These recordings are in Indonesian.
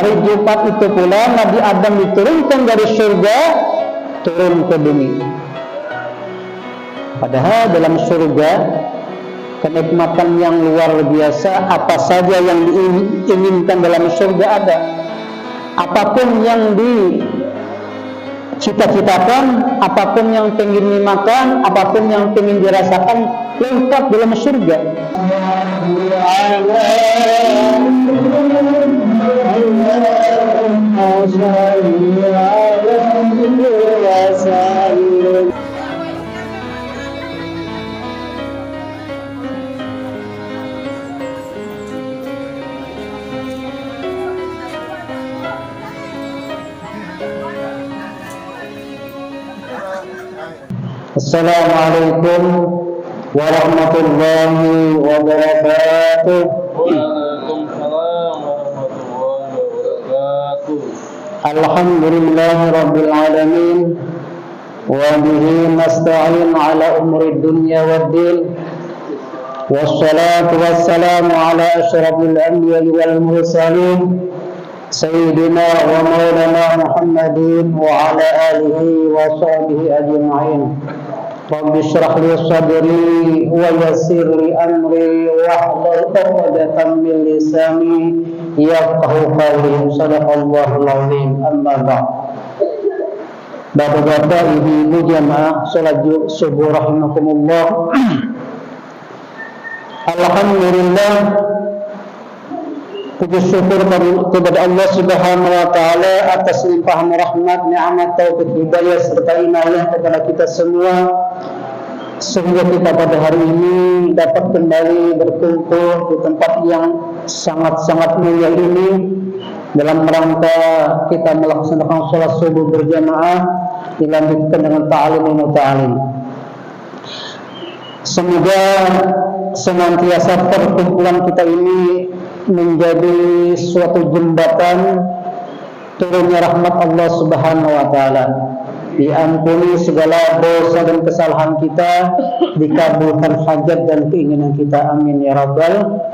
hari Jumat itu pula Nabi Adam diturunkan dari surga turun ke bumi. Padahal dalam surga kenikmatan yang luar biasa, apa saja yang diinginkan dalam surga ada. Apapun yang dicita-citakan, apapun yang ingin dimakan, apapun yang ingin dirasakan, lengkap dalam surga. Assalamualaikum warahmatullahi wabarakatuh. Waalaikumsalam warahmatullahi wabarakatuh. Alhamdulillahi rabbil alamin wa bihi nasta'in ala umuri dunya waddin. Wassalatu wassalamu ala asyrafil anbiya'i wal mursalin sayyidina wa maulana Muhammadin wa ala alihi wa sahbihi ajma'in. Rabbi shrah li sadri wa yassir li amri wahlul 'uqdatam min lisani yafqahu qawli. Shadaqallahul azim. Amma ba'd. Bapak-bapak, ibu-ibu jamaah salat subuh rahimakumullah. Alhamdulillah, puji syukur kepada Allah Subhanahu wa taala atas limpahan rahmat, nikmat, taufik, hidayah serta inayah kepada kita semua, sehingga kita pada hari ini dapat kembali berkumpul di tempat yang sangat-sangat mulia ini dalam rangka kita melaksanakan sholat subuh berjamaah, dilanjutkan dengan ta'lim muta'alim. Semoga senantiasa perkumpulan kita ini menjadi suatu jembatan turunnya rahmat Allah Subhanahu wa taala, diampuni segala dosa dan kesalahan kita, dikabulkan hajat dan keinginan kita, amin ya rabbal.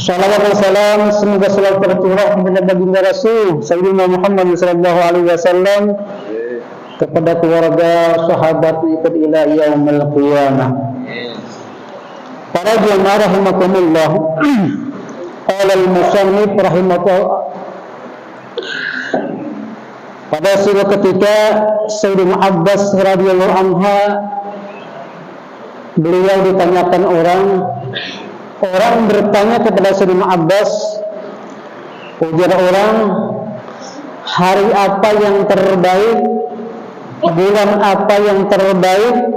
Shalawat dan salam semoga selalu tercurah kepada baginda Rasul Sayyidina Muhammad sallallahu alaihi wasallam, kepada keluarga, sahabat, ikut ila yaumil qiyamah. Para jemaah rahimakumullah, qala al-musannif rahimahullah, pada suatu ketika Sayyidina Abbas radhiyallahu anha, beliau ditanyakan orang bertanya kepada Sayyidina Abbas, ujar orang, hari apa yang terbaik, bulan apa yang terbaik,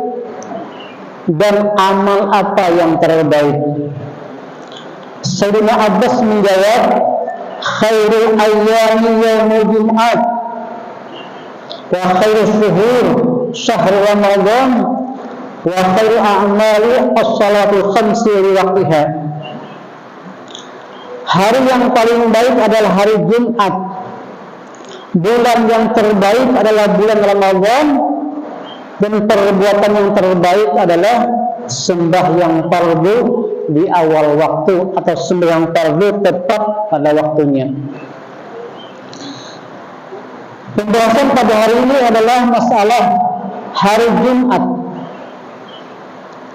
dan amal apa yang terbaik? Sayyidina Abbas menjawab, khairul ayyami yaumul jum'at wa khairus syuhur syahrul ramadan wa khairul a'mali as-salatul khamsi li waqtiha. Hari yang paling baik adalah hari Jumat. Bulan yang terbaik adalah bulan Ramadan, dan perbuatan yang terbaik adalah sembahyang fardu di awal waktu atau sembahyang fardu tepat pada waktunya. Pembahasan pada hari ini adalah masalah hari Jumat.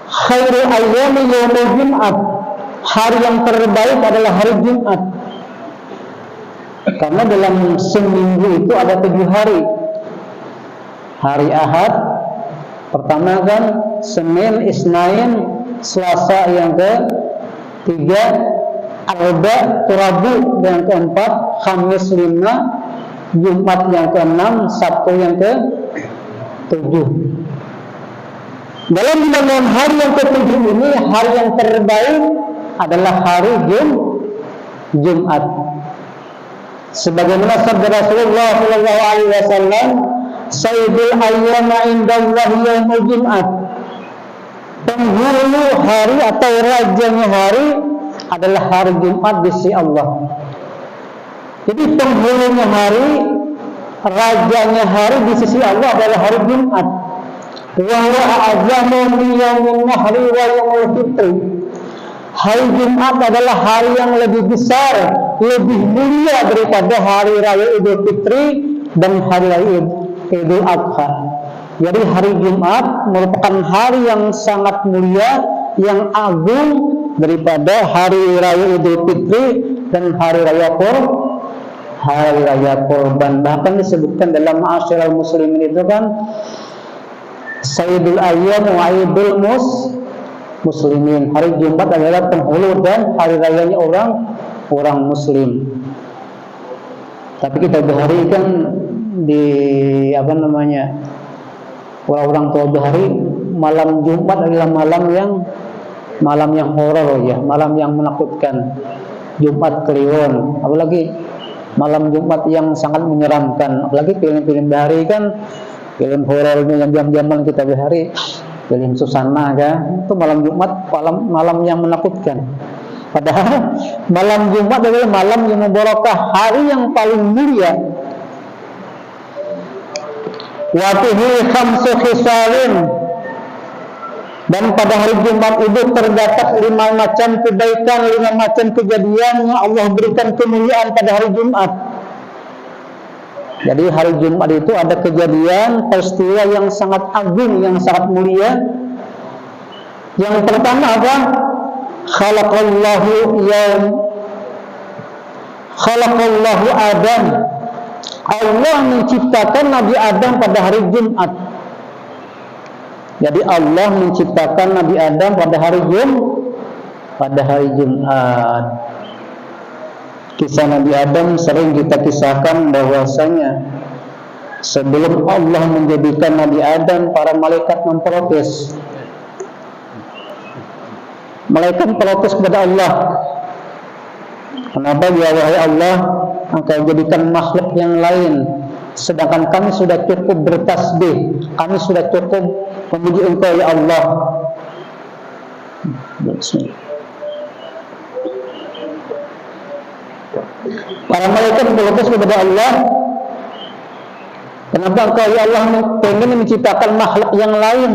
Khairul ayyami yaumul Jumat. Hari yang terbaik adalah hari Jumat. Karena dalam seminggu itu ada 7 hari. Hari Ahad pertama kan, Senin, Isnain, Selasa yang ke-3, Arba, Rabu yang ke-4, Khamis 5, Jumat yang ke-6, Sabtu yang ke-7. Dalam bilangan hari yang ke-7 ini, hari yang terbaik adalah hari Jumat. Sebagaimana sabda Rasulullah sallallahu alaihi wasallam, sayyidul ayyama indallahi yaumul Jumat. Penghulu hari atau rajanya hari adalah hari Jumat di sisi Allah. Jadi penghulunya hari, rajanya hari di sisi Allah adalah hari Jumat. Wa huwa a'zamu min yaumin nahri wa yaumil fitri. Hari Jumat adalah hari yang lebih besar, lebih mulia daripada hari raya Idul Fitri dan hari raya Idul Adha. Jadi hari Jumat merupakan hari yang sangat mulia, yang agung daripada hari raya Idul Fitri dan hari raya Kurban. Bahkan disebutkan dalam Ma'asyiral Muslimin itu kan Sayyidul Ayyam wa Aidul Muslimin. Hari Jumat adalah penghulu dan hari rayanya orang Muslim. Tapi kita berhari kan di orang tua berhari malam Jumat adalah malam yang horor ya, malam yang menakutkan. Jumat Kliwon, apalagi malam Jumat yang sangat menyeramkan. Apalagi film-film bahari kan, film horornya yang jam-jaman kita bahari, film Susana kan, itu malam Jumat malam yang menakutkan. Padahal malam Jumat adalah malam yang membarokah, hari yang paling mulia. Wa fihi khamsu khisalin, dan pada hari Jumat itu terdapat 5 macam kebaikan, 5 macam kejadian yang Allah berikan kemuliaan pada hari Jumat. Jadi hari Jumat itu ada kejadian, peristiwa yang sangat agung, yang sangat mulia. Yang pertama apa? Khalaqallahu Adam. Allah menciptakan Nabi Adam pada hari Jumat. Jadi Allah menciptakan Nabi Adam pada hari Jumat. Kisah Nabi Adam sering kita kisahkan bahwasanya sebelum Allah menjadikan Nabi Adam, para malaikat memprotes. Malaikat protes kepada Allah. Kenapa ya wahai Allah, Engkau jadikan makhluk yang lain, sedangkan kami sudah cukup bertasbih, kami sudah cukup memuji Engkau ya Allah. Para malaikat protes kepada Allah, kenapa Engkau ya Allah pengen menciptakan makhluk yang lain?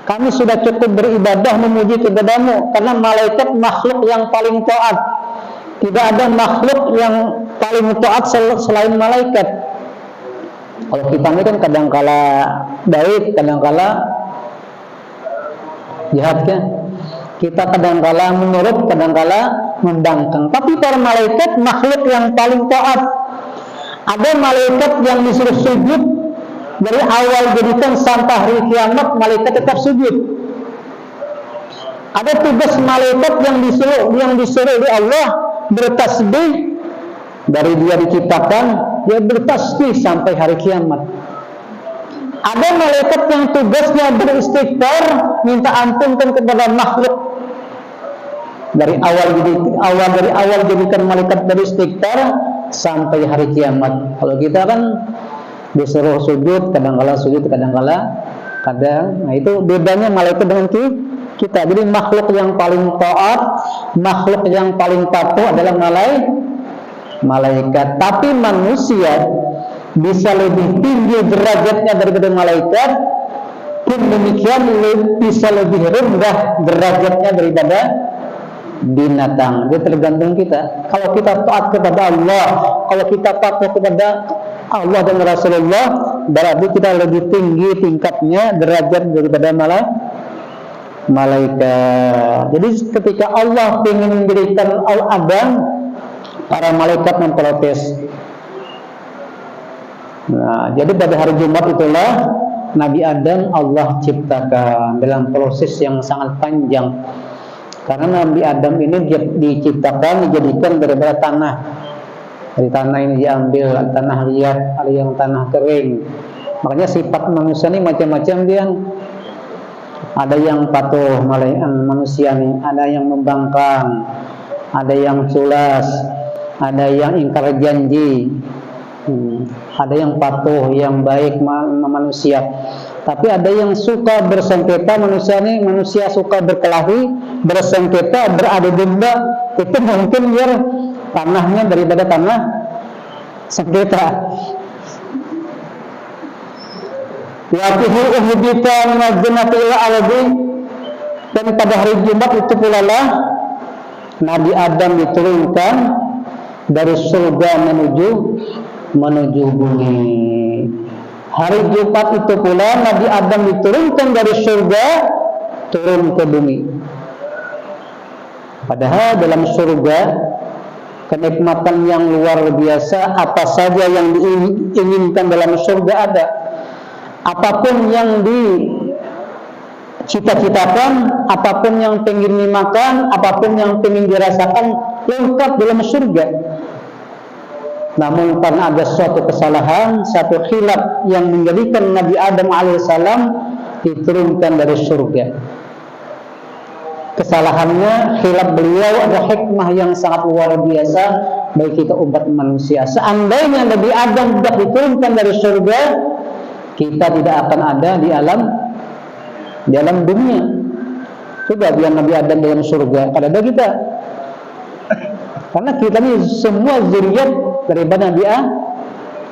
Kami sudah cukup beribadah memuji kepadamu, karena malaikat makhluk yang paling taat. Tidak ada makhluk yang paling taat selain malaikat. Kalau kita ini kan kadangkala baik, kadangkala jahat kan. Kita kadangkala menurut, kadangkala membangkang. Tapi para malaikat makhluk yang paling taat. Ada malaikat yang disuruh sujud dari awal jadikan sampai hari kiamat, malaikat tetap sujud. Ada tugas malaikat yang disuruh oleh Allah bertasbih, dari dia diciptakan dia bertasbih sampai hari kiamat. Ada malaikat yang tugasnya beristighfar, minta ampunkan kepada makhluk. Dari awal jadikan malaikat beristighfar sampai hari kiamat. Kalau kita kan disuruh sujud, kadang-kala sujud, kadang-kala. Nah itu bedanya malaikat dengan kita. Jadi makhluk yang paling taat, makhluk yang paling patuh adalah malaikat. Tapi manusia bisa lebih tinggi derajatnya daripada malaikat, pun demikian bisa lebih rendah derajatnya daripada binatang. Dia tergantung kita. Kalau kita taat kepada Allah, kalau kita patuh kepada Allah dan Rasulullah, berarti kita lebih tinggi tingkatnya derajat daripada malaikat. Jadi ketika Allah ingin memberikan Adam, para malaikat memprotes. Nah, jadi pada hari Jumat itulah Nabi Adam Allah ciptakan dalam proses yang sangat panjang. Karena Nabi Adam ini diciptakan, dijadikan daripada tanah. Dari tanah ini diambil tanah liat, ada yang tanah kering. Makanya sifat manusia ini macam-macam dia. Ada yang patuh manusia nih, ada yang membangkang, ada yang culas, ada yang ingkar janji, ada yang patuh, yang baik manusia. Tapi ada yang suka bersengketa manusia nih, manusia suka berkelahi, bersengketa, beradu domba. Itu mungkin biar tanahnya daripada tanah sengketa. Wafihi uhbita minal jannati ila ardi, dan pada hari Jumat itu pula lah Nabi Adam diturunkan dari surga menuju bumi. Hari Jumat itu pula Nabi Adam diturunkan dari surga turun ke bumi. Padahal dalam surga kenikmatan yang luar biasa, apa saja yang diinginkan dalam surga ada. Apapun yang dicita-citakan, apapun yang ingin dimakan, apapun yang ingin dirasakan, lengkap dalam surga. Namun karena ada suatu kesalahan, satu khilaf yang menjadikan Nabi Adam alaihissalam diturunkan dari surga. Kesalahannya, khilaf beliau ada hikmah yang sangat luar biasa bagi kita umat manusia. Seandainya Nabi Adam tidak diturunkan dari surga, kita tidak akan ada di alam dunia. Sudah biar Nabi Adam dalam surga, kada ada kita. Karena kita ini semua zuriat daripada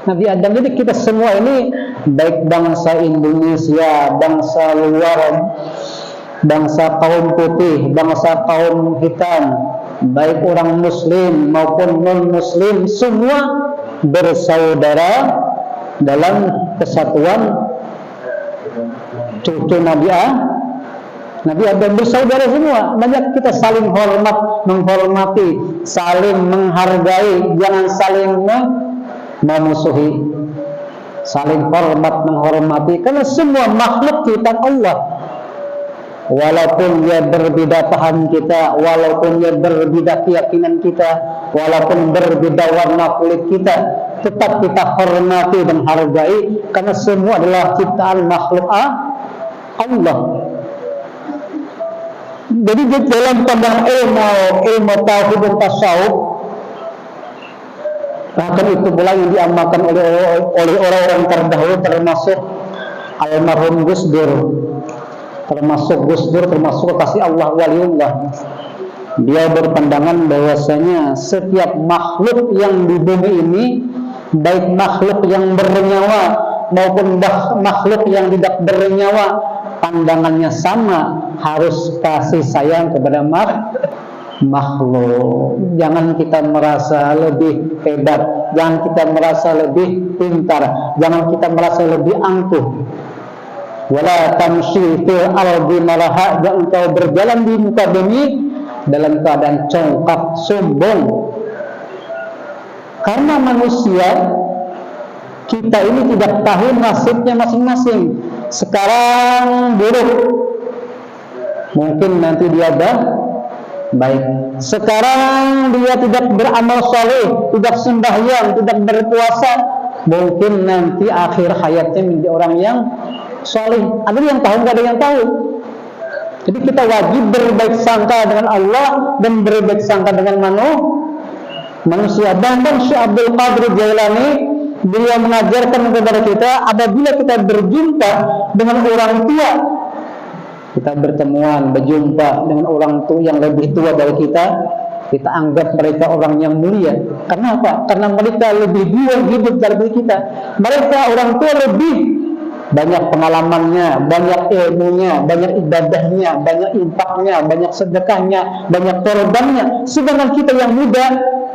Nabi Adam. Jadi kita semua ini, baik bangsa Indonesia, bangsa luar, bangsa kaum putih, bangsa kaum hitam, baik orang muslim maupun non muslim, semua bersaudara dalam kesatuan cucu Nabi Adam, bersaudara semua. Banyak kita saling hormat, menghormati, saling menghargai, jangan saling memusuhi. Saling hormat, menghormati, karena semua makhluk ciptaan Allah. Walaupun dia berbeda paham kita, walaupun dia berbeda keyakinan kita, walaupun berbeda warna kulit kita, tetap kita hormati dan hargai, karena semua adalah ciptaan makhluk Allah. Jadi dalam pandangan ilmu tauhid dan tasawuf, bahkan itu pula yang diamalkan oleh orang-orang terdahulu, termasuk almarhum Gus Dur, termasuk kasih Allah waliullah. Dia berpandangan bahwasanya setiap makhluk yang di bumi ini, baik makhluk yang bernyawa maupun makhluk yang tidak bernyawa, pandangannya sama, harus kasih sayang kepada makhluk. Jangan kita merasa lebih hebat, jangan kita merasa lebih pintar, jangan kita merasa lebih angkuh. Wala tamshi fil ardi maraha, jangan engkau berjalan di muka bumi dalam keadaan congkak, sombong. Karena manusia kita ini tidak tahu nasibnya masing-masing. Sekarang buruk, mungkin nanti dia baik. Sekarang dia tidak beramal saleh, tidak sembahyang, tidak berpuasa, mungkin nanti akhir hayatnya menjadi orang yang saleh. Ada yang tahu, nggak ada yang tahu. Jadi kita wajib berbaik sangka dengan Allah dan berbaik sangka dengan manusia. Bahkan Syekh Abdul Qadir Jailani, beliau mengajarkan kepada kita, apabila kita berjumpa dengan orang tua, kita berjumpa dengan orang tua yang lebih tua dari kita anggap mereka orang yang mulia. Kenapa? Karena mereka lebih dulu hidup dari kita. Mereka orang tua lebih banyak pengalamannya, banyak ilmunya, banyak ibadahnya, banyak infaknya, banyak sedekahnya, banyak korbannya. Sedangkan kita yang muda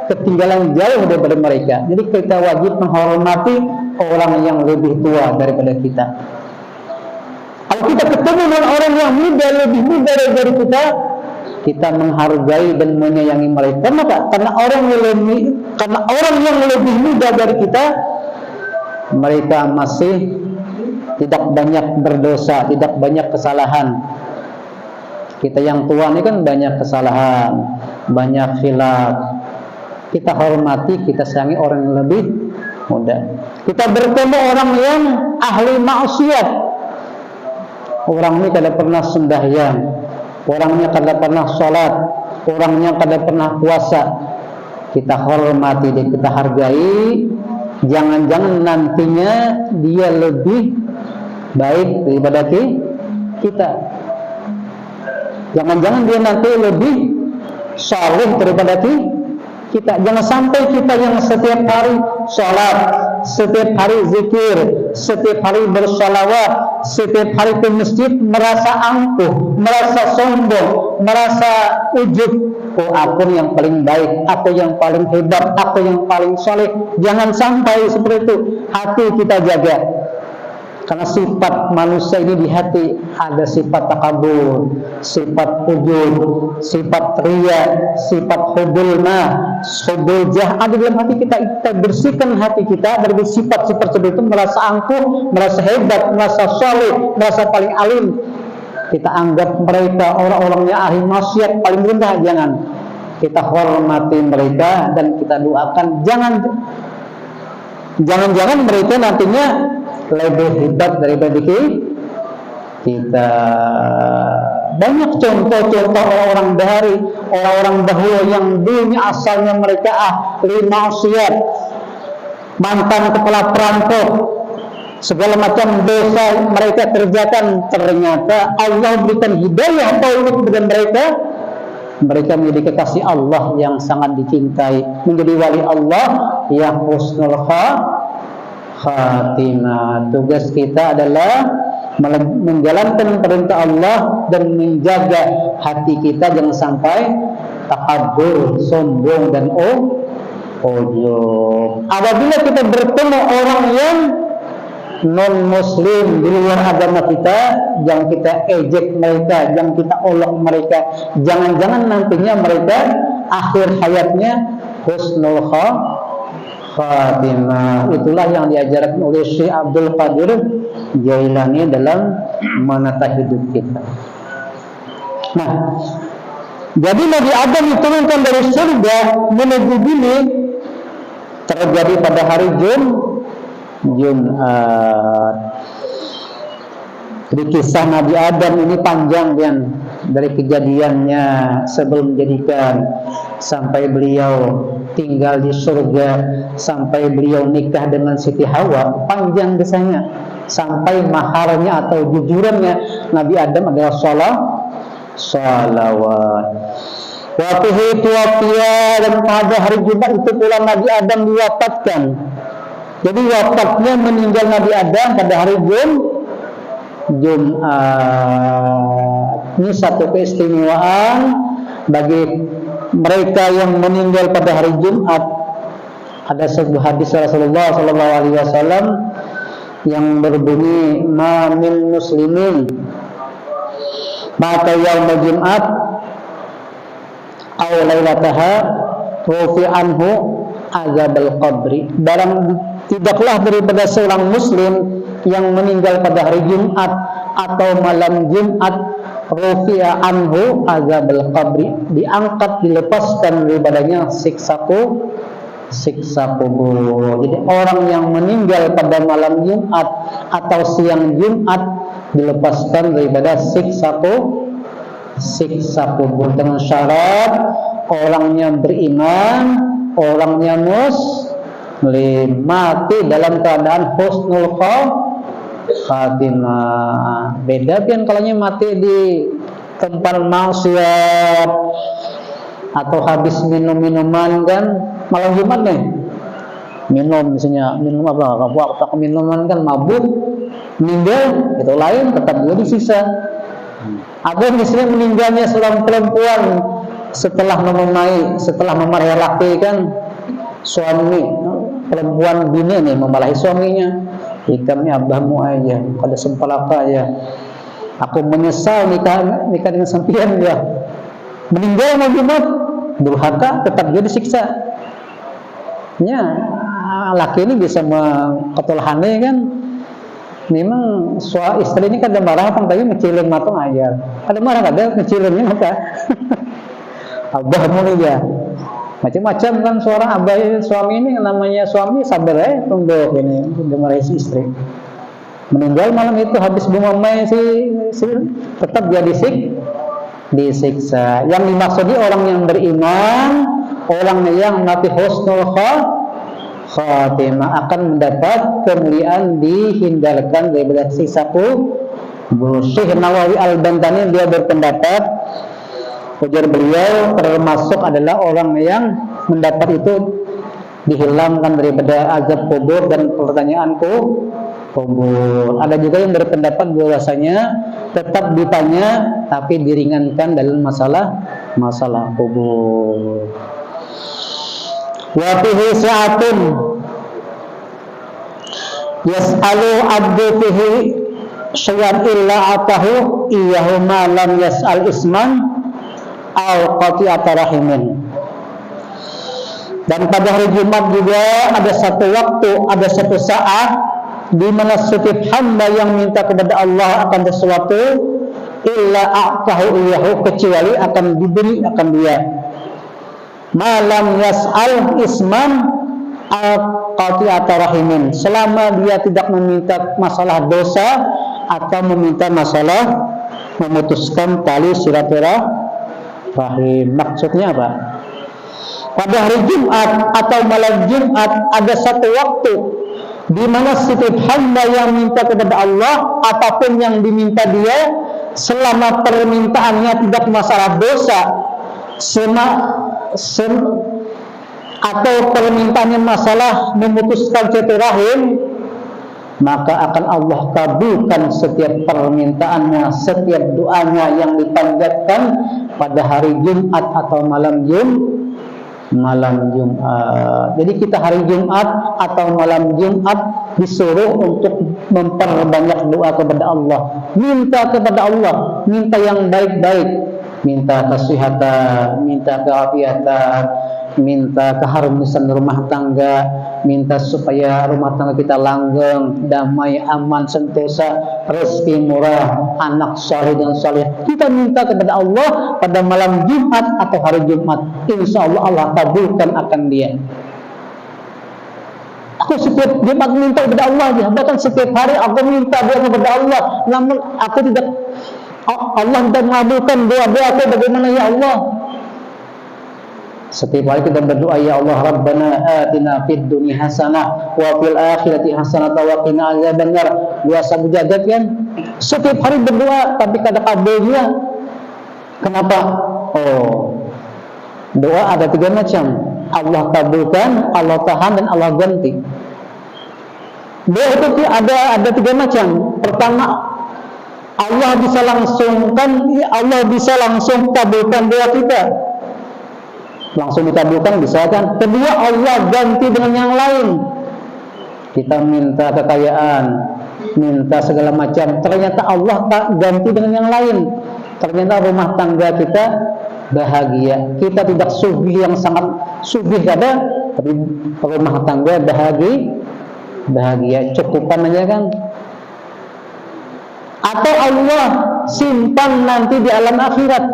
ketinggalan jauh daripada mereka. Jadi kita wajib menghormati orang yang lebih tua daripada kita. Kalau kita ketemu dengan orang yang muda, lebih muda dari kita menghargai dan menyayangi mereka. Kenapa? Karena orang yang lebih muda dari kita, mereka masih tidak banyak berdosa, tidak banyak kesalahan. Kita yang tua ini kan banyak kesalahan, banyak khilaf. Kita hormati, kita sayangi orang yang lebih muda. Kita bertemu orang yang ahli maksiat, orang ini kada pernah sembahyang, orangnya kada pernah sholat, orangnya kada pernah puasa, kita hormati dan kita hargai. Jangan-jangan nantinya dia lebih baik daripada kita. Jangan-jangan dia nanti lebih saleh daripada kita. Jangan sampai kita yang setiap hari sholat, setiap hari zikir, setiap hari bersalawat, setiap hari ke masjid merasa angkuh, merasa sombong, merasa ujub. Oh, aku yang paling baik, aku yang paling hebat, aku yang paling soleh. Jangan sampai seperti itu. Hati kita jaga. Karena sifat manusia ini di hati ada sifat takabur, sifat ujub, sifat riya, sifat hubul ma, hubul jah. Ada dalam hati kita. Kita bersihkan hati kita dari sifat-sifat seperti itu, merasa angkuh, merasa hebat, merasa soleh, merasa paling alim. Kita anggap mereka orang-orangnya ahli maksiat paling rendah. Jangan. Kita hormati mereka dan kita doakan. Jangan-jangan mereka nantinya lebih hebat daripada kita. Banyak contoh-contoh orang-orang dahulu yang dulunya asalnya mereka ahli maksiat, mantan kepala perampok, segala macam dosa mereka kerjakan. Ternyata Allah berikan hidayah taufik kepada mereka. Mereka menjadi kekasih Allah yang sangat dicintai, menjadi wali Allah yang husnul khatimah. Tugas kita adalah menjalankan perintah Allah dan menjaga hati kita jangan sampai takabur, sombong dan ujub. Apabila kita bertemu orang yang non muslim di luar agama kita, jangan kita ejek mereka, jangan kita olok mereka. Jangan-jangan nantinya mereka akhir hayatnya husnul khatimah. Itulah yang diajarkan oleh Syekh Abdul Qadir Jailani dalam menata hidup kita. Nah, jadi Nabi Adam diturunkan dari surga menuju bumi terjadi pada hari Jumat. Jadi kisah Nabi Adam ini panjang kan, dari kejadiannya sebelum dijadikan sampai beliau tinggal di surga, sampai beliau nikah dengan Siti Hawa, panjang kisahnya, sampai maharnya atau jujurannya Nabi Adam adalah salawat. Waktu itu dan pada hari Jumat itu pula Nabi Adam diwafatkan. Jadi wafatnya meninggal Nabi Adam pada hari Jumat. Ini satu keistimewaan bagi mereka yang meninggal pada hari Jumat. Ada sebuah hadis Rasulullah SAW yang berbunyi, "Ma min muslimin mata yaumul Jumat aw lailataha rufi anhu azabul qabri." Barang tidaklah daripada seorang muslim yang meninggal pada hari Jumat atau malam Jumat, rufi'a anhu azabul qabri, diangkat, dilepaskan daripadanya siksa kubur. Jadi orang yang meninggal pada malam Jumat atau siang Jumat dilepaskan daripada siksa kubur dengan syarat orangnya beriman, orangnya muslim, mati dalam keadaan husnul khatimah. Beda kan kalau mati di tempat maksiat atau habis minum-minuman kan, malam Jumat nih minum, misalnya minum apa minuman kan, mabuk, meninggal, itu lain, tetap juga disiksa. Atau misalnya meninggalnya seorang perempuan setelah memarahi laki kan, suami perempuan bini nih memarahi suaminya, "Hikamnya abahmu aja, pada sempalaka ya, aku menyesal nikah dengan sampian ya." Meninggal malam Jumat, durhaka, tetap dia disiksa. Ya, laki ini bisa mengketulahane kan. Memang istri ini kada marah apa tapi ngecilin matang aja. Kada marah kada ngecilinnya maka. Abahmu nih ya. Macam-macam kan seorang abah suami ini, namanya suami sabar tunggu ini dimarahi si istri. Meninggal malam itu habis bumamai si tetap dia disiksa. Yang dimaksudi orang yang beriman, orang yang mati husnul khatimah akan mendapat kemuliaan, dihindarkan daripada siksa kubur. Syekh Nawawi Al-Bantani dia berpendapat, ujar beliau, termasuk adalah orang yang mendapat itu dihilangkan daripada azab kubur dan pertanyaan kubur. Ada juga yang berpendapat bahwasanya tetap ditanya tapi diringankan dalam masalah kubur. Wa fihi sa'atun yas'alu abdu fihi syai'an illa atahu iyyahu ma lam yas'al isman aw qati'ata rahimin. Dan pada hari Jumat juga ada satu waktu, ada satu saat di mana setiap hamba yang minta kepada Allah akan sesuatu illa a'tahu iyyahu, kecuali akan diberi akan dia. Malam yas'al isman qati'ata rahimin, selama dia tidak meminta masalah dosa atau meminta masalah memutuskan tali silaturahim. Maksudnya apa? Pada hari Jumat atau malam Jumat ada satu waktu di mana setiap hamba yang minta kepada Allah, apapun yang diminta dia, selama permintaannya tidak masalah dosa, atau permintaannya masalah memutuskan silaturahim, maka akan Allah kabulkan setiap permintaannya, setiap doanya yang dipanjatkan pada hari Jumat atau malam Jumat. Jadi kita hari Jumat atau malam Jumat disuruh untuk memperbanyak doa kepada Allah, minta kepada Allah, minta yang baik-baik, minta kesehatan, minta keafiatan, minta keharmonisan rumah tangga, minta supaya rumah tangga kita langgeng, damai, aman, sentosa, rezeki murah, anak saleh dan saleh. Kita minta kepada Allah pada malam Jumat atau hari Jumat, insya Allah Allah kabulkan akan dia. Aku setiap Jumat minta kepada Allah, bahkan setiap hari aku minta doa kepada Allah, namun aku tidak, Allah tidak mengabulkan doa-doa aku. Bagaimana ya Allah? Setiap hari kita berdoa, ya Allah, Rabbana atina fid dunya hasanah wa fil akhirati hasanah wa qina azabannar. Doa satu jagat kan? Setiap hari berdoa tapi kada kabulnya. Kenapa? Oh, doa ada tiga macam. Allah kabulkan, Allah tahan, dan Allah ganti. Doa itu ada tiga macam. Pertama, Allah bisa langsung kabulkan doa kita, langsung dikabulkan, bisa kan. Kedua, Allah ganti dengan yang lain. Kita minta kekayaan, minta segala macam, ternyata Allah tak ganti dengan yang lain. Ternyata rumah tangga kita bahagia. Kita tidak sugih yang sangat sugih kada, tapi rumah tangga bahagia, cukupan aja kan. Atau Allah simpan nanti di alam akhirat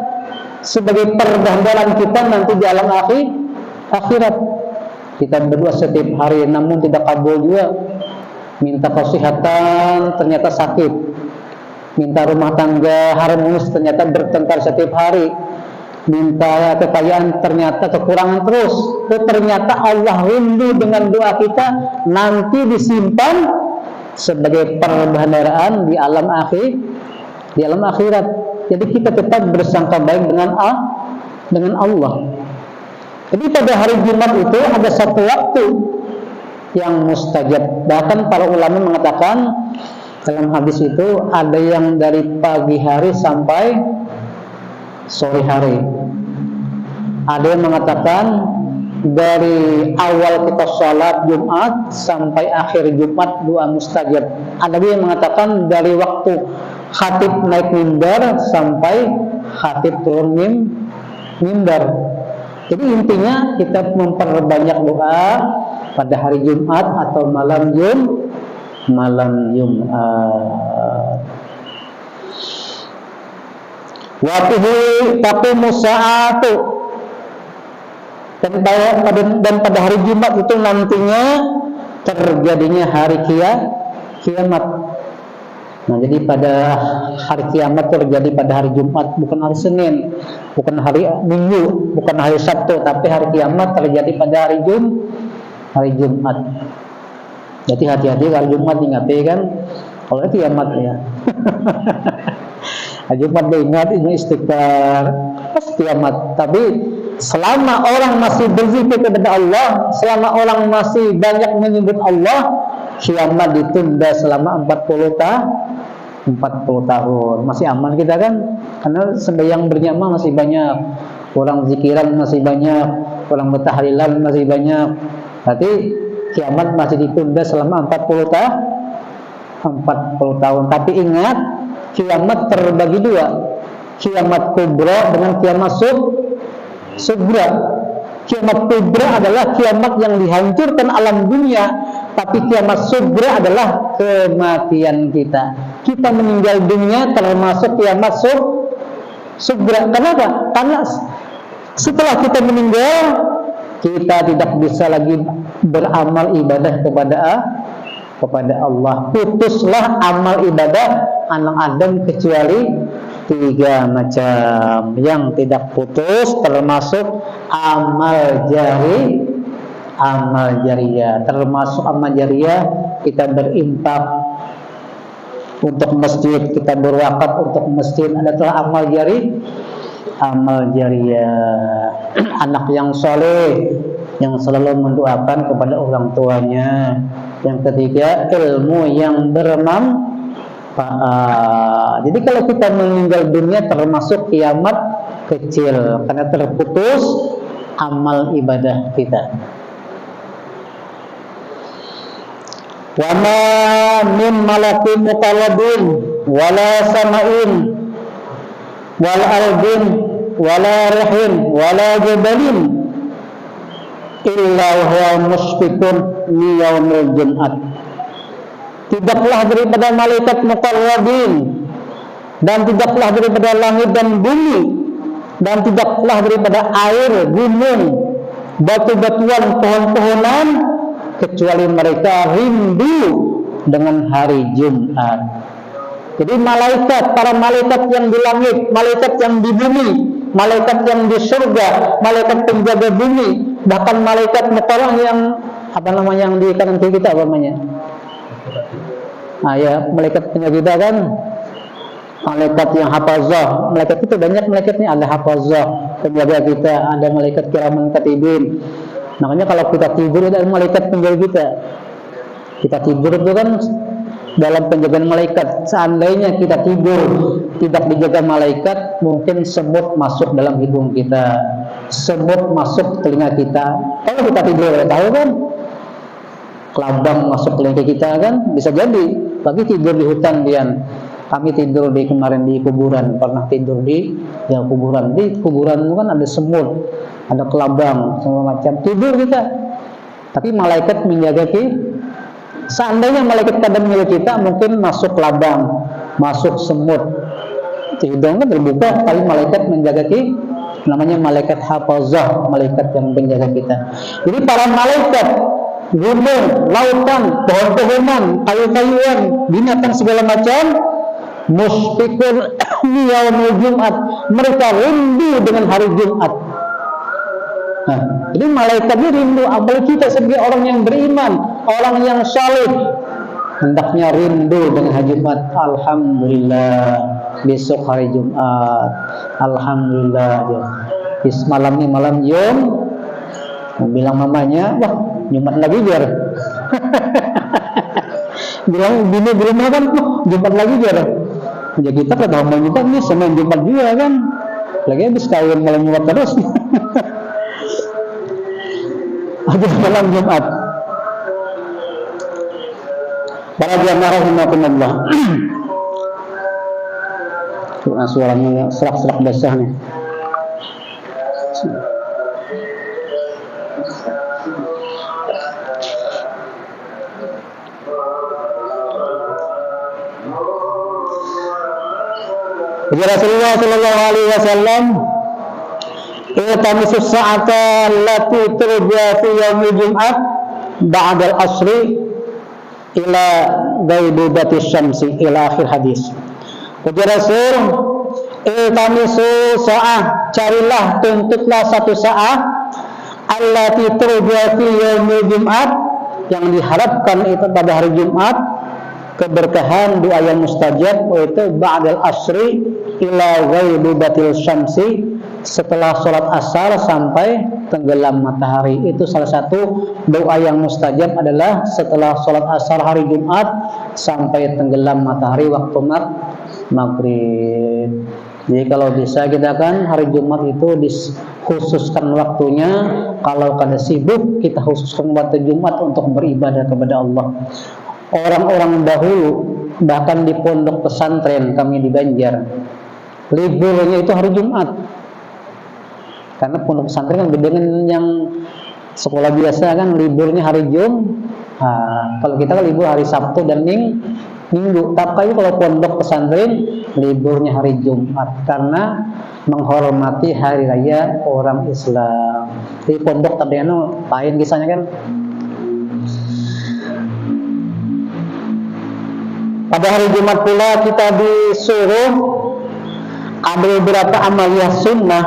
sebagai perdandalan kita nanti di alam akhirat. Kita berdoa setiap hari namun tidak kabul juga. Minta kesehatan ternyata sakit, minta rumah tangga harmonis ternyata bertengkar setiap hari, minta kekayaan ternyata kekurangan terus. Ternyata Allah rindu dengan doa kita nanti disimpan sebagai perbendaharaan di alam akhirat. Jadi kita tetap bersangka baik dengan Allah. Jadi pada hari Jumat itu ada satu waktu yang mustajab. Bahkan para ulama mengatakan dalam hadis itu ada yang dari pagi hari sampai sore hari. Ada yang mengatakan dari awal kita sholat Jumat sampai akhir Jumat doa mustajab. Ada yang mengatakan dari waktu khatib naik mimbar sampai khatib turun mimbar. Jadi intinya kita memperbanyak doa pada hari Jumat atau malam Jumat. Wa fihi taqumu sa'atu, dan pada hari Jumat itu nantinya terjadinya hari kiamat. Nah, jadi pada hari kiamat terjadi pada hari Jumat, bukan hari Senin, bukan hari Minggu, bukan hari Sabtu, tapi hari kiamat terjadi pada hari Jumat. Jadi hati-hati kalau Jumat ingat kan, kalau kiamat ya. Hari Jumat ingat ini istighfar, pas kiamat. Tapi selama orang masih berzikir kepada Allah, selama orang masih banyak menyebut Allah, kiamat ditunda selama 40 tahun. Masih aman kita kan? Karena sembahyang berjamaah masih banyak, orang zikiran masih banyak, orang bertahlilan masih banyak. Berarti kiamat masih ditunda selama 40 tahun. Tapi ingat, kiamat terbagi dua. Kiamat kubra dengan kiamat sugra. Kiamat kubra adalah kiamat yang dihancurkan alam dunia, tapi kiamat sugra adalah kematian kita. Kita meninggal dunia termasuk kiamat sugra. Kenapa? Karena setelah kita meninggal, kita tidak bisa lagi beramal ibadah kepada Allah. Putuslah amal ibadah anak Adam kecuali 3 macam. Yang tidak putus termasuk amal jariyah. Termasuk amal jariyah kita berinfak untuk masjid, kita berwakaf untuk masjid, adalah amal jariyah. Anak yang soleh yang selalu mendoakan kepada orang tuanya. Yang ketiga, ilmu yang bermanfaat. Jadi kalau kita meninggal dunia termasuk kiamat kecil, karena terputus amal ibadah kita. Wa ma min malakin muqallabin wala sama'in wal ardin wala rihin wala jabalin illa huwa mushfiqun li yaumil jum'at. Tidaklah daripada malaikat muqarrabin, dan tidaklah daripada langit dan bumi, dan tidaklah daripada air, gunung, batu-batuan, pohon-pohonan, kecuali mereka rindu dengan hari Jumat. Jadi malaikat, para malaikat yang di langit, malaikat yang di bumi, malaikat yang di surga, malaikat penjaga bumi, bahkan malaikat muqarrab yang yang di kanan kiri kita apa namanya? Ya, malaikat penjaga kita kan, malaikat yang hafazah. Malaikat itu banyak malaikatnya, ada hafazah penjaga kita, ada malaikat kiraman katibin. Makanya kalau kita tidur ada malaikat penjaga kita. Kita tidur itu kan dalam penjagaan malaikat. Seandainya kita tidur tidak dijaga malaikat, mungkin semut masuk dalam hidung kita, semut masuk telinga kita. Kalau kita tidur, tahu kan, kelabang masuk telinga kita kan, bisa jadi. Bagi tidur di hutan Dian. Kami tidur kemarin di kuburan, pernah tidur di kuburan. Di kuburan itu kan ada semut, ada kelabang, semua macam. Tidur kita, tapi malaikat menjaga kita. Seandainya malaikat kadang menjaga kita, mungkin masuk kelabang, masuk semut. Hidung kan terbuka, tapi malaikat menjaga kita. Namanya malaikat hafazah, malaikat yang menjaga kita. Jadi para malaikat, gunung, lautan, pohon-pohonan, kayu-kayuan, binatang segala macam, mushfiqun yaumul Jumat, mereka rindu dengan hari Jumat. Nah, jadi malaikatnya rindu, apalagi kita sebagai orang yang beriman, orang yang saleh, hendaknya rindu dengan hari Jumat. Alhamdulillah, besok hari Jumat. Alhamdulillah, malam ini malam bilang mamanya, wah Jumat lagi biar. Bilang bini di rumah kan, Jumat lagi biar. Ya kita kata mau Jumat nih, Senin Jumat juga kan. Lagi habis kawin malam Jumat terus. Habis malam Jumat. Para jamaah rahimakumullah. Suaranya serak-serak basah nih. Rasulullah sallallahu alaihi wasallam iltamisus sa'ata allati turja fi yaumil jum'ah ba'da al-asri ila ghaibubati syamsi ila akhir hadis. Ujar Rasul, iltamisu sa'ah, carilah, tuntutlah satu saat allati turja fi yaumil jum'ah, yang diharapkan itu pada hari Jumat, keberkahan doa yang mustajab, yaitu ba'dal asri ila ghaibibatil syamsi, setelah sholat asar sampai tenggelam matahari. Itu salah satu doa yang mustajab adalah setelah sholat asar hari Jumat sampai tenggelam matahari waktu maghrib. Jadi kalau bisa kita kan hari Jumat itu dikhususkan waktunya. Kalau kada sibuk, kita khususkan waktu Jumat untuk beribadah kepada Allah. Orang-orang dahulu bahkan di pondok pesantren kami di Banjar, liburnya itu hari Jumat. Karena pondok pesantren kan beda dengan yang sekolah biasa kan liburnya hari kalau kita kan libur hari Sabtu dan Minggu. Tapi kalau pondok pesantren liburnya hari Jumat karena menghormati hari raya orang Islam. Di pondok tadi lain kisahnya kan. Pada hari Jumat pula kita disuruh ada beberapa amaliyah sunnah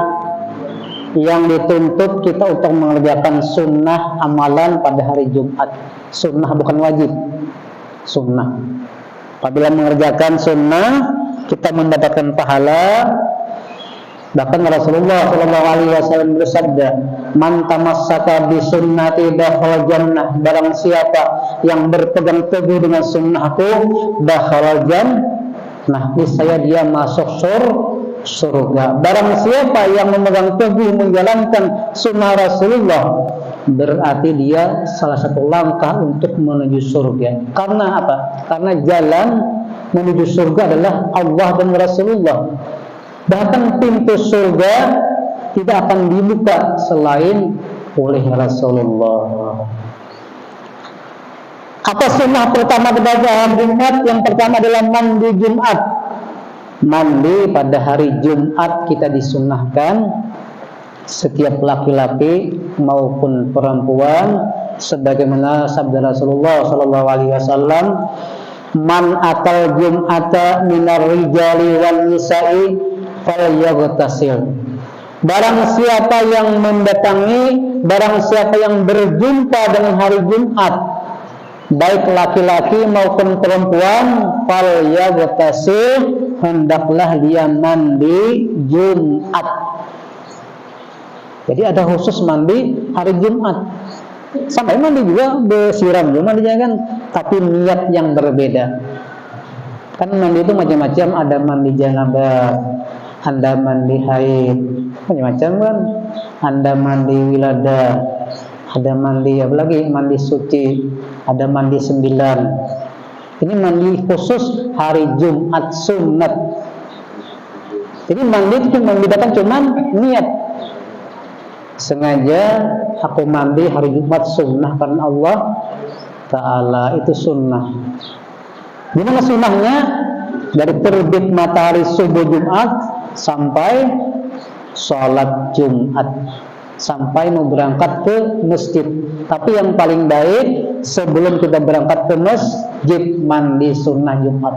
yang dituntut kita untuk mengerjakan sunnah amalan pada hari Jumat. Sunnah bukan wajib, sunnah. Apabila mengerjakan sunnah kita mendapatkan pahala. Bahkan Rasulullah SAW bersabda, "Man tamassaka bi sunnati dakhala jannah." Barang siapa yang berpegang teguh dengan sunnahku, dakhala jannah, niscaya dia masuk surga. Barang siapa yang memegang teguh menjalankan sunnah Rasulullah, berarti dia salah satu langkah untuk menuju surga. Karena apa? Karena jalan menuju surga adalah Allah dan Rasulullah. Bahkan pintu surga tidak akan dibuka selain oleh Rasulullah. Apa sunnah pertama pada hari Jumat? Yang pertama adalah mandi Jumat. Mandi pada hari Jumat kita disunnahkan setiap laki-laki maupun perempuan, sebagaimana sabda Rasulullah SAW, "Man atal Jum'ata minar rijali wal nisa'i falyaghtasil." Barang siapa yang mendatangi, barang siapa yang berjumpa dengan hari Jumat, baik laki-laki maupun perempuan, falyaghtasil, hendaklah dia mandi Jumat. Jadi ada khusus mandi hari Jumat. Sampai mandi juga bersiram juga mandinya kan, tapi niat yang berbeda. Kan mandi itu macam-macam, ada mandi janabah, Anda mandi haid, macam-macam kan. Anda mandi wilada, ada mandi apa lagi? Mandi suci, ada mandi 9. Ini mandi khusus hari Jumat sunat. Jadi mandi itu membedakan cuman niat. Sengaja aku mandi hari Jumat sunnah karena Allah Ta'ala, itu sunnah. Gimana sunnahnya? Dari terbit matahari subuh Jumat sampai sholat Jumat, sampai mau berangkat ke masjid. Tapi yang paling baik sebelum kita berangkat ke masjid mandi sunnah Jumat.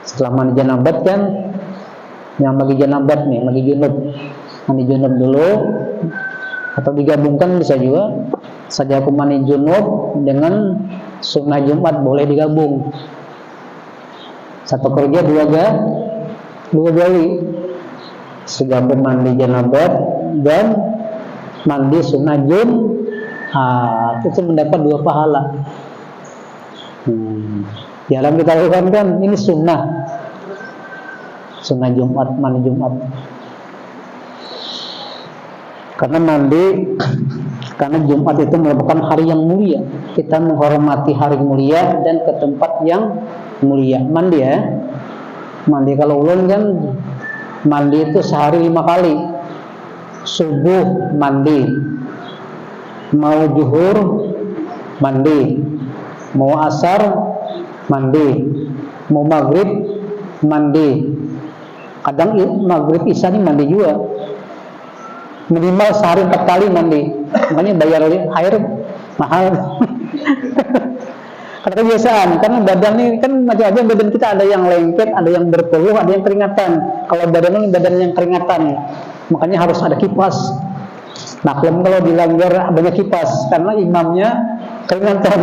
Setelah mandi janabat kan, yang bagi janabat nih, bagi junub, mandi junub dulu, atau digabungkan bisa juga. Saja aku mandi junub dengan sunnah Jumat boleh digabung. Satu kerja dua kali. Segabung mandi janabat dan mandi sunnah Jumat, itu mendapat 2 pahala. Jarang kita lakukan kan, ini sunnah Jumat, mandi Jumat. Karena Jumat itu merupakan hari yang mulia. Kita menghormati hari mulia dan ke tempat yang mulia. Mandi ya. Mandi kalau ulun kan mandi itu sehari 5 kali. Subuh mandi, mau zuhur mandi, mau asar mandi, mau maghrib mandi. Kadang maghrib isya ini mandi juga. Minimal sehari 4 kali mandi. Makanya bayar air mahal. Karena kebiasaan, karena badan ini kan macam-macam, badan kita ada yang lengket, ada yang berpeluh, ada yang keringatan. Kalau badan ini badan yang keringatan, makanya harus ada kipas. Nah, kalau dilanggar banyak kipas karena imamnya keringatan.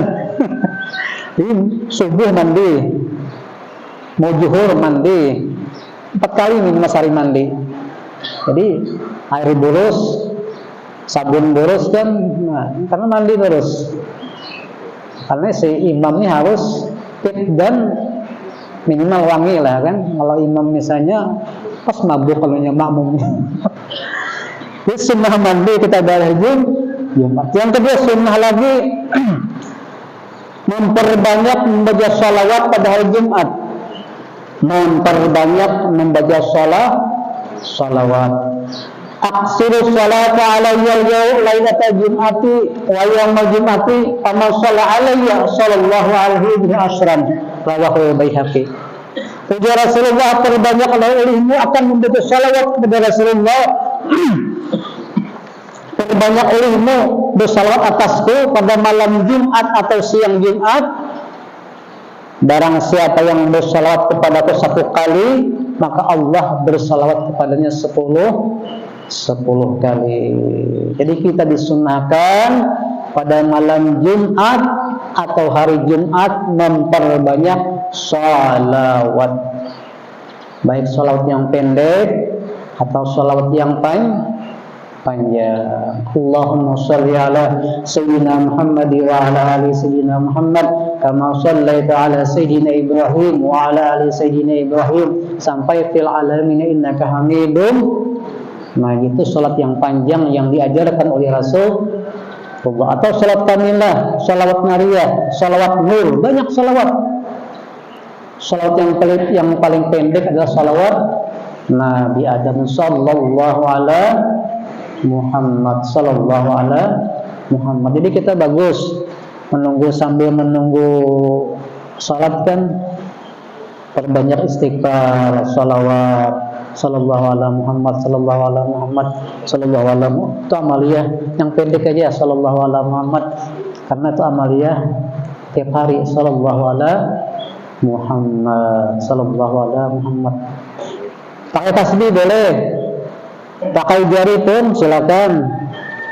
Jadi subuh mandi, mau zuhur mandi, 4 kali minimal sehari mandi. Jadi air boros, sabun boros kan, nah, karena mandi boros. Karena si imamnya harus fit dan minimal wangi lah kan. Kalau imam misalnya pas mabuk kalau makmumnya. Jadi sunnah mandi kita pada Jumat. Yang kedua sunnah lagi memperbanyak membaca sholawat pada hari Jumat. Memperbanyak membaca sholawat. Aksiru sholata alayya lailatal jum'ati wa yawmal jum'ati kama shalla alayya sallallahu alaihi wasallam. Rawahu Baihaqi. Ujar Rasulullah, perbanyaklah olehmu akan membaca sholawat kepada Rasulullah. Perbanyak olehmu bersalawat atasku pada malam Jumat atau siang Jumat. Barang siapa yang bersalawat kepadaku 1 kali, maka Allah bersalawat kepadanya 10 kali. Jadi kita disunahkan pada malam Jumat atau hari Jumat memperbanyak sholawat, baik sholawat yang pendek atau sholawat yang panjang. Allahumma sholli ala sayyidina Muhammad wa ala ali sayyidina Muhammad kama shallaita ala sayyidina Ibrahim wa ala ali sayyidina Ibrahim sampai fil alamin innaka Hamidum. Nah, itu salat yang panjang yang diajarkan oleh Rasul. Atau salat kamilah, salawat nariyah, salawat nur, banyak salawat. Salawat yang paling pendek adalah salawat Nabi Adam sallallahu ala Muhammad sallallahu ala Muhammad. Jadi kita bagus sambil menunggu salat kan, perbanyak istighfar, salawat sallallahu ala Muhammad sallallahu ala Muhammad sallallahu ala Muhammad. Itu amaliyah yang pendek aja sallallahu ala Muhammad, karena itu amaliyah tiap hari sallallahu ala Muhammad sallallahu ala Muhammad. Pakai tasbih boleh, pakai jari pun silakan,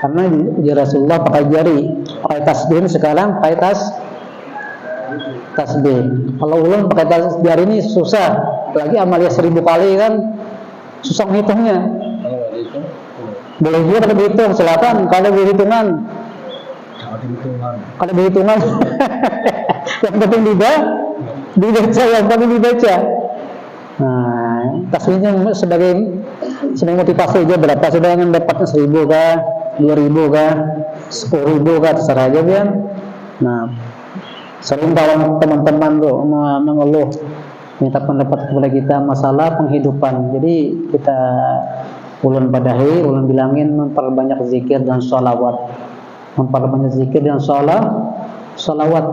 karena di Rasulullah pakai jari. Pakai tasbih sekarang pakai tasbih. Kalau ulun pakai jari ini susah, apalagi amaliyah 1000 kali kan susah menghitungnya. Boleh juga kalau berhitung, silakan kalau berhitungan. Kalau berhitungan, yang penting dibaca, yang penting dibaca. Nah, tasbihnya sebagai motivasi aja, berapa sudah yang dapatnya 1000 kah, 2000 kah, 10.000 kah, terserah aja kan. Nah, sering kalau teman-teman tuh mengeluh minta pendapat kepada kita masalah penghidupan. Jadi kita ulun padahi, ulun bilangin memperbanyak zikir dan sholawat. Memperbanyak zikir dan sholawat.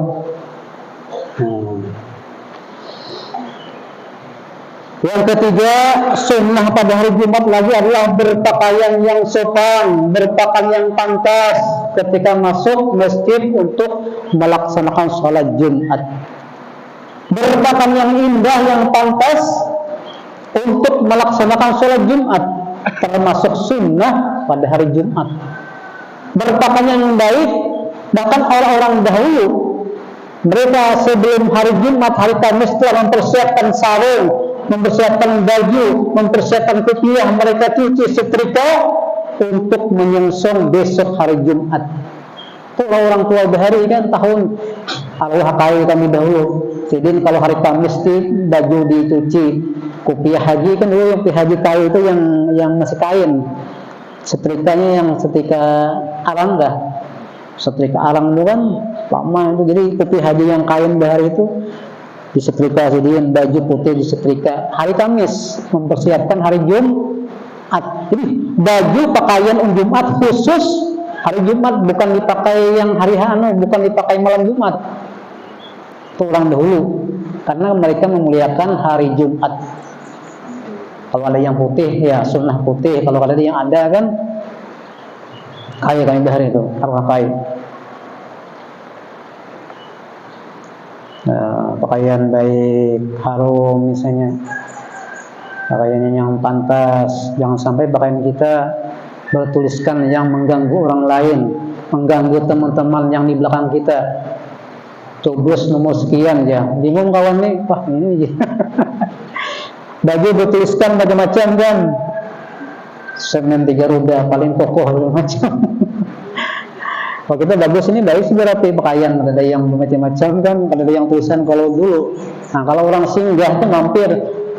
Yang ketiga, sunnah pada hari Jumat lagi adalah berpakaian yang sopan, berpakaian yang pantas ketika masuk masjid untuk melaksanakan sholat Jumat. Berpakaian yang indah, yang pantas untuk melaksanakan sholat Jumat, termasuk sunnah pada hari Jumat. Berpakaian yang baik, bahkan orang-orang dahulu, mereka sebelum hari Jumat, hari Kamis telah mempersiapkan sarung, mempersiapkan baju, mempersiapkan kopiah, mereka cuci setrika untuk menyongsong besok hari Jumat. Kalau orang tua bahari kan tahun Allah kayu kami dahulu. Jadi kalau hari Kamis itu baju dicuci, kopiah haji kan dulu yang haji kayu itu yang masih kain. Setrikanya yang setrika arang dah. Setrika arang itu kan lama itu. Jadi kopiah haji yang kain bahari itu disetrika, jadi baju putih disetrika. Hari Kamis mempersiapkan hari Jumat. Jadi baju pakaian Jumat khusus hari Jumat, bukan dipakai yang hari bukan dipakai malam Jumat. Itu orang dahulu, karena mereka memuliakan hari Jumat. Kalau ada yang putih ya sunnah putih, kalau ada yang ada kan kayu bahari itu arwah kayu. Pakaian baik, harum misalnya, pakaiannya yang pantas, jangan sampai pakaian kita bertuliskan yang mengganggu orang lain, mengganggu teman-teman yang di belakang kita. Coblos nomor sekian ya, bingung kawan nih, wah ini baju bertuliskan macam-macam kan, semen 3 roda paling kokoh macam. Kalau kita bagus ini baik sih berarti pakaian, ada yang macam-macam kan, ada yang tulisan kalau dulu. Nah kalau orang singgah itu mampir,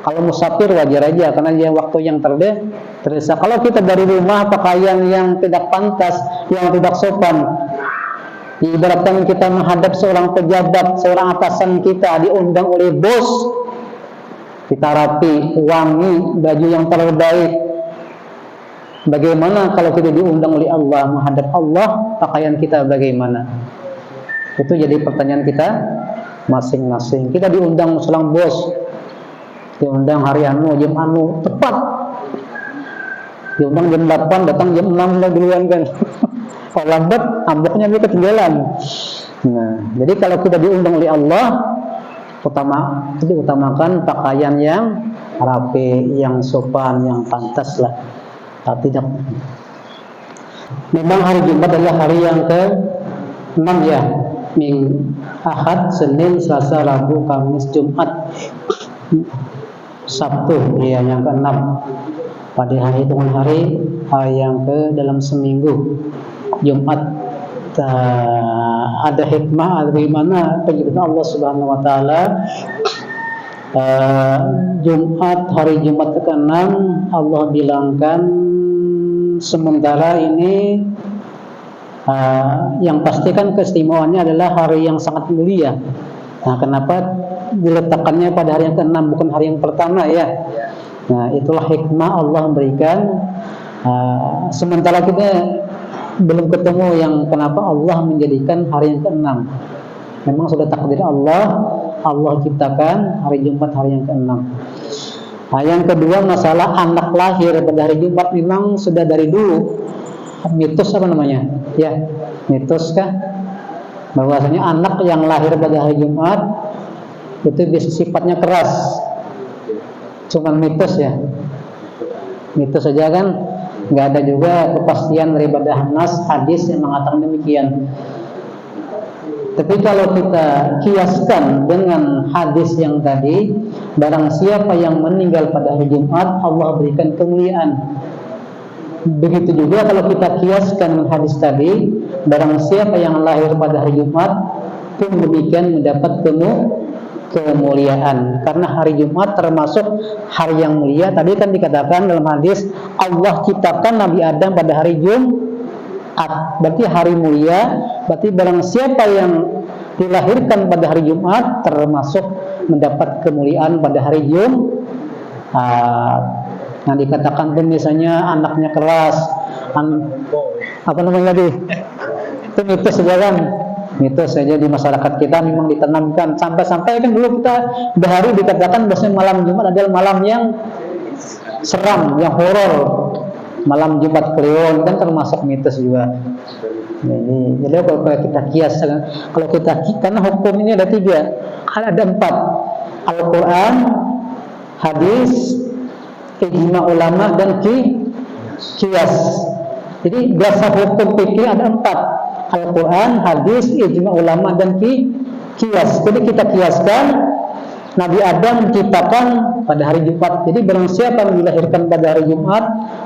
kalau musafir wajar aja karena dia waktu yang terdesak. Kalau kita dari rumah pakaian yang tidak pantas, yang tidak sopan, ibaratkan kita menghadap seorang pejabat, seorang atasan kita diundang oleh bos, kita rapi, wangi, baju yang terbaik. Bagaimana kalau kita diundang oleh Allah, menghadap Allah, pakaian kita bagaimana? Itu jadi pertanyaan kita masing-masing. Kita diundang seorang bos, diundang hari anu, jam anu, tepat. Diundang jam 8, datang jam 6 lah duluan kan. Kalau lambat, amboknya dia ketinggalan. Nah, jadi kalau kita diundang oleh Allah, utamakan pakaian yang rapi, yang sopan, yang pantas lah. Tidak. Memang hari Jumat adalah hari yang ke-6 ya. Ahad, Senin, Selasa, Rabu, Kamis, Jumat, Sabtu ya yang ke-6. Pada hari hitungan hari yang dalam seminggu. Jumat ada hikmah dari mana penjelasan Allah Subhanahu wa taala. Jumat, hari Jumat ke-6 Allah bilangkan sementara ini yang pasti kan keistimewaannya adalah hari yang sangat mulia. Nah, kenapa diletakkannya pada hari yang ke-6 bukan hari yang pertama ya? Nah, itulah hikmah Allah memberikan. Sementara kita belum ketemu yang kenapa Allah menjadikan hari yang ke-6. Memang sudah takdir Allah ciptakan hari Jumat hari yang ke-6. Nah, yang kedua masalah anak lahir pada hari Jumat memang sudah dari dulu mitos apa namanya? Ya, mitos kah? Bahwasanya anak yang lahir pada hari Jumat itu bisa sifatnya keras. Cuma mitos ya. Mitos saja kan, nggak ada juga kepastian daripada hadis yang mengatakan demikian. Tapi kalau kita kiaskan dengan hadis yang tadi, barang siapa yang meninggal pada hari Jumat, Allah berikan kemuliaan. Begitu juga kalau kita kiaskan dengan hadis tadi, barang siapa yang lahir pada hari Jumat pun demikian mendapat kemuliaan. Karena hari Jumat termasuk hari yang mulia. Tadi kan dikatakan dalam hadis, Allah ciptakan Nabi Adam pada hari Jumat. Berarti hari mulia. Berarti barang siapa yang dilahirkan pada hari Jumat termasuk mendapat kemuliaan pada hari Jumat. Nah, dikatakan pun misalnya anaknya keras, apa namanya tadi? Itu mitos saja kan? Mitos saja di masyarakat kita memang ditanamkan. Sampai-sampai kan dulu kita bahari dikatakan bahwa malam Jumat adalah malam yang seram, yang horor. Malam Jumat Kliwon kan termasuk mitos juga. Jadi kalau kita kias, karena hukum ini ada 3, ada 4: Al-Quran, hadis, ijma ulama, dan kias. Jadi dasar hukum fikih ada 4: Al-Quran, hadis, ijma ulama, dan kias. Jadi kita kiaskan Nabi Adam menciptakan pada hari Jumat. Jadi barang siapa yang dilahirkan pada hari Jumat,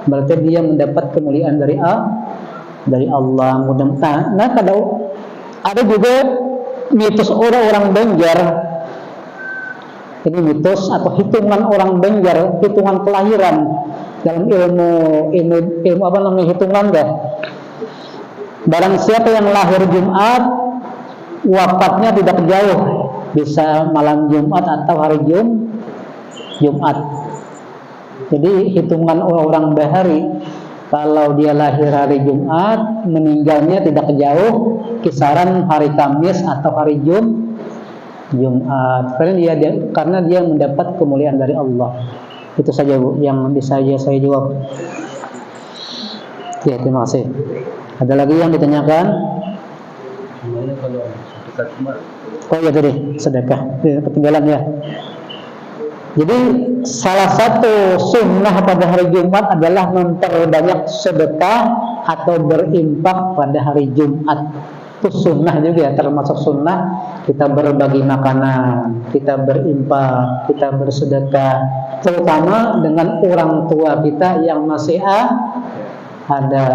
berarti dia mendapat kemuliaan dari Allah. Mudah-mudahan. Nah, ada juga mitos orang-orang Banjar. Ini mitos atau hitungan orang Banjar, hitungan kelahiran dalam ilmu apa namanya hitungan dah. Barang siapa yang lahir Jumat, wafatnya tidak jauh, bisa malam Jumat atau hari Jumat. Jadi hitungan orang bahari, kalau dia lahir hari Jumat, meninggalnya tidak jauh, kisaran hari Kamis atau hari Jumat. Karena dia mendapat kemuliaan dari Allah. Itu saja Bu yang bisa saya jawab. Ya, terima kasih. Ada lagi yang ditanyakan? Oh ya tadi sedekah ketinggalan ya. Jadi salah satu sunnah pada hari Jumat adalah memperbanyak sedekah atau berinfak pada hari Jumat. Itu sunnah juga, termasuk sunnah kita berbagi makanan, kita berinfak, kita bersedekah, terutama dengan orang tua kita yang masih ada.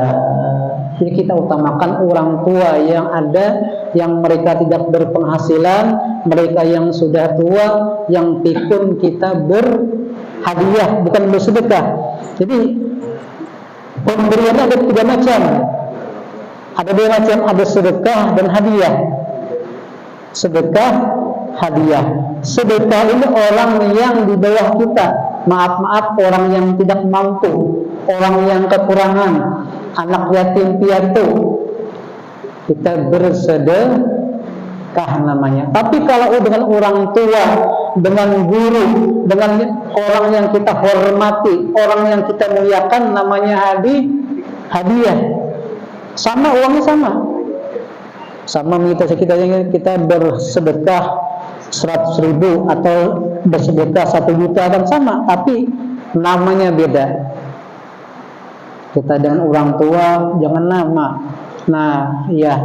Jadi kita utamakan orang tua yang ada, yang mereka tidak berpenghasilan, mereka yang sudah tua, yang pikun kita berhadiah, bukan bersedekah. Jadi pemberiannya ada 3 macam. Ada 2 macam, ada sedekah dan hadiah. Sedekah, hadiah. Sedekah ini orang yang di bawah kita, maaf orang yang tidak mampu, orang yang kekurangan, anak yatim piatu, kita bersedekah namanya. Tapi kalau dengan orang tua, dengan guru, dengan orang yang kita hormati, orang yang kita muliakan, namanya hadiah. Sama, uangnya sama kita bersedekah 100.000 atau bersedekah 1 juta dan sama, tapi namanya beda. Kita dengan orang tua jangan nama. Nah, ya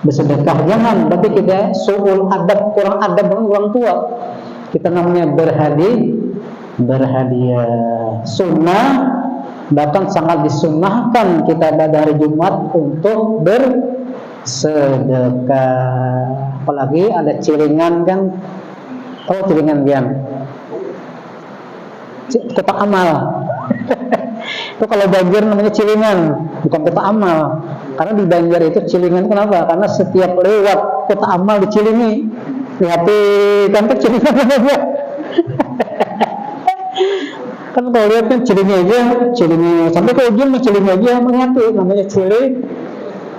bersedekah jangan, berarti kita suul adab, kurang adab dengan orang tua. Kita namanya berhadiah. Sunnah, bahkan sangat disunnahkan kita pada hari Jumat untuk bersedekah. Apalagi ada cilingan kan, tahu cilingan kan? Kotak amal. Itu kalau Banjar namanya cilingan, bukan kotak amal. Karena di Banjar itu cilingan, kenapa? Karena setiap lewat kotak amal dicilingi. Lihat kan cilingan apa? Kan kalau lihat kan cilingi sampai ke ujung cilingi aja menghati, namanya ciling.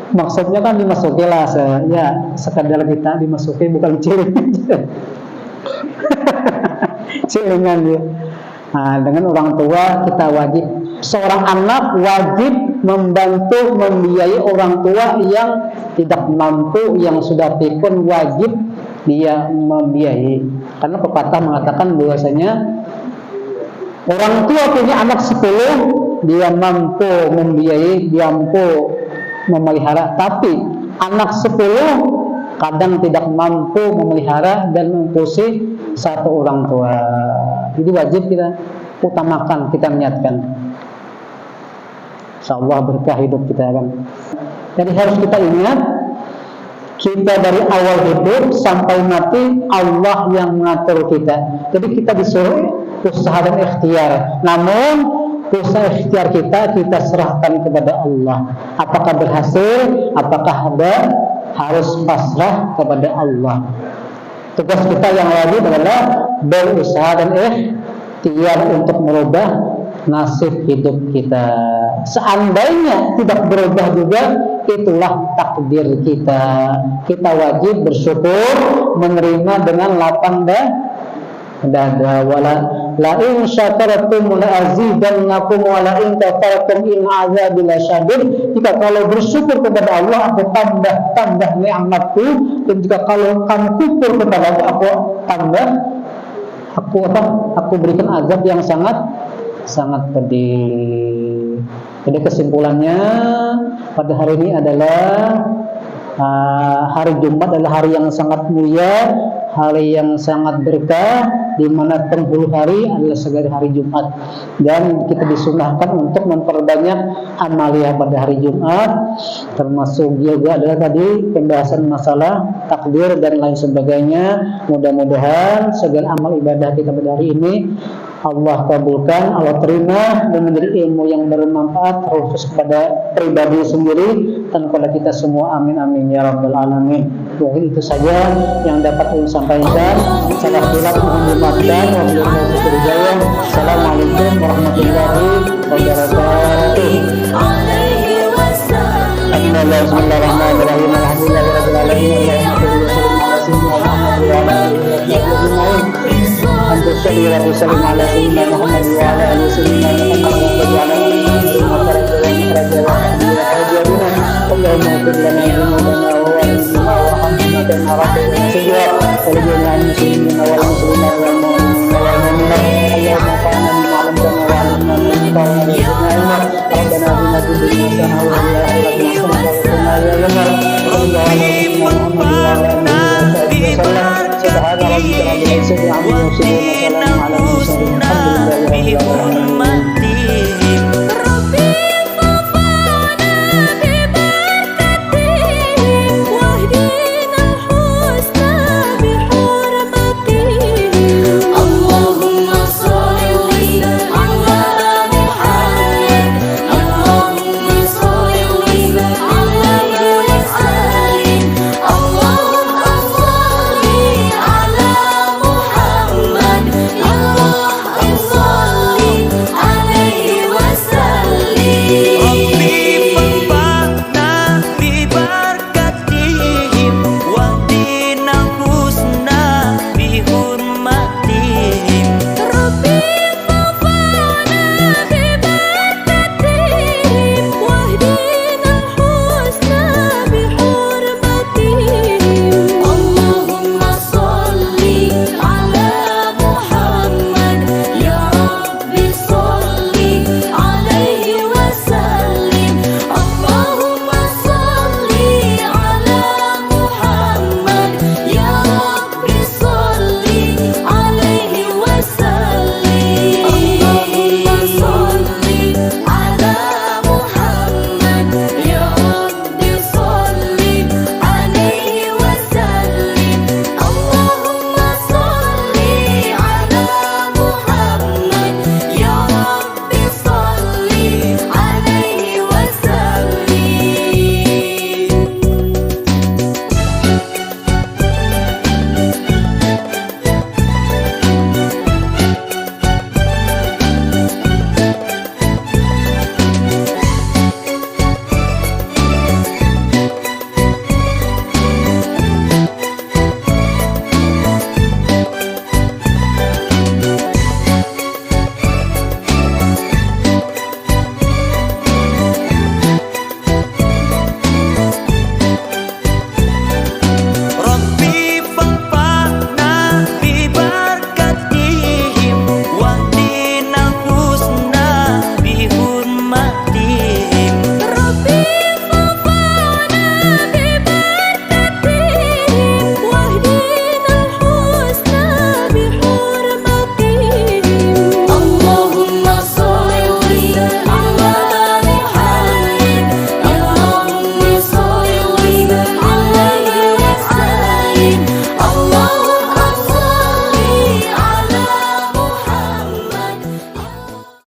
Maksudnya kan dimasuki lah, ya sekadar kita dimasuki, bukan ciling. Cilingan ya. Nah, dengan orang tua kita wajib, seorang anak wajib membantu membiayai orang tua yang tidak mampu, yang sudah pikun, wajib dia membiayai. Karena pepatah mengatakan bahwasanya orang tua punya anak 10, dia mampu membiayai, dia mampu memelihara. Tapi anak 10 kadang tidak mampu memelihara dan mempusi satu orang tua. Jadi wajib kita utamakan, kita niatkan. Insyaallah berkah hidup kita kan. Jadi harus kita ingat, kita dari awal hidup sampai mati Allah yang mengatur kita. Jadi kita disuruh usaha dan ikhtiar. Namun usaha ikhtiar kita serahkan kepada Allah. Apakah berhasil? Apakah harus pasrah kepada Allah. Tugas kita yang wajib adalah berusaha dan ikhtiar untuk merubah nasib hidup kita. Seandainya tidak berubah juga, itulah takdir kita. Kita wajib bersyukur, menerima dengan lapang dada. La in syakartum la azidannakum wa la in kafartum in azabi lasyadid. Jika kalau bersyukur kepada Allah, aku tambah nikmatku, dan jika kalau kamu kufur kepada aku aku berikan azab yang sangat pedih. Jadi kesimpulannya pada hari ini adalah hari Jumat adalah hari yang sangat mulia, hari yang sangat berkah, di mana penghulu hari adalah segala hari Jumat, dan kita disunahkan untuk memperbanyak amalia pada hari Jumat, termasuk juga adalah tadi pembahasan masalah takdir dan lain sebagainya. Mudah-mudahan segala amal ibadah kita pada hari ini Allah kabulkan, Allah terima, dan menjadi ilmu yang bermanfaat khusus kepada pribadi sendiri dan kepada kita semua. Amin amin ya rabbal alamin. Mungkin itu saja yang dapat saya sampaikan. Salah khilaf mohon dimaafkan. Wabillahi taufiq. Assalamualaikum warahmatullahi wabarakatuh. Bismillahirrahmanirrahim. Alhamdulillahirabbil alamin. Allahumma salli ala sayyidina Muhammad wa ala ali sayyidina Muhammad wa ala ali Allahumma ighfir lana dhunubana wa warhamna warhamna kama rabbayana saghira wa lana muslimina wal muslimat wal mu'minina wal mu'minat